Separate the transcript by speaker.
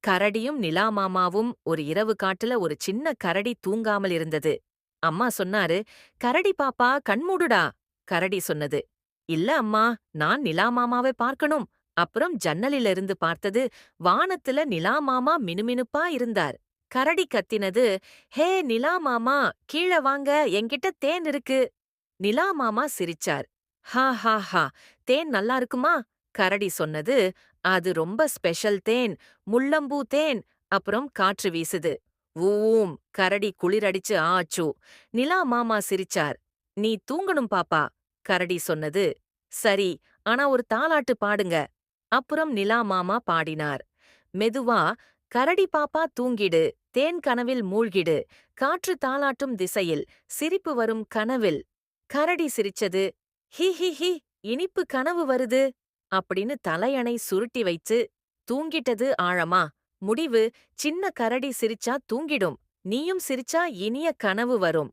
Speaker 1: கரடியும் நிலா மாமாவும் ஒரு இரவு காட்டுல ஒரு சின்ன கரடி தூங்காமல் இருந்தது. அம்மா சொன்னாரு, "கரடி பாப்பா கண்மூடுடா." கரடி சொன்னது, "இல்ல அம்மா, நான் நிலா மாமாவை பார்க்கணும்." அப்புறம் ஜன்னலில இருந்து பார்த்தது, வானத்துல நிலா மாமா மினுமினுப்பா இருந்தார். கரடி கத்தினது, "ஹே நிலா மாமா, கீழ வாங்க, என்கிட்ட தேன் இருக்கு." நிலா மாமா சிரிச்சார். "ஹா ஹா ஹா, தேன் நல்லா இருக்குமா?" கரடி சொன்னது, "அது ரொம்ப ஸ்பெஷல் தேன், முள்ளம்பூ தேன்." அப்புறம் காற்று வீசுது. ஊம், கரடி குளிரடிச்சு ஆச்சு. நிலா மாமா சிரிச்சார். "நீ தூங்கணும் பாப்பா." கரடி சொன்னது. "சரி, ஆனா ஒரு தாலாட்டு பாடுங்க." அப்புறம் நிலா மாமா பாடினார். மெதுவா, "கரடி பாப்பா தூங்கிடு, தேன் கனவில் மூழ்கிடு, காற்று தாலாட்டும் திசையில், சிரிப்பு வரும் கனவில்." கரடி சிரிச்சது. "ஹி ஹி ஹி, இனிப்பு கனவு வருது." அப்படின்னு தலையணை சுருட்டி வைச்சு தூங்கிட்டது ஆழமா. முடிவு, சின்ன கரடி சிரிச்சா தூங்கிடும். நீயும் சிரிச்சா இனிய கனவு வரும்.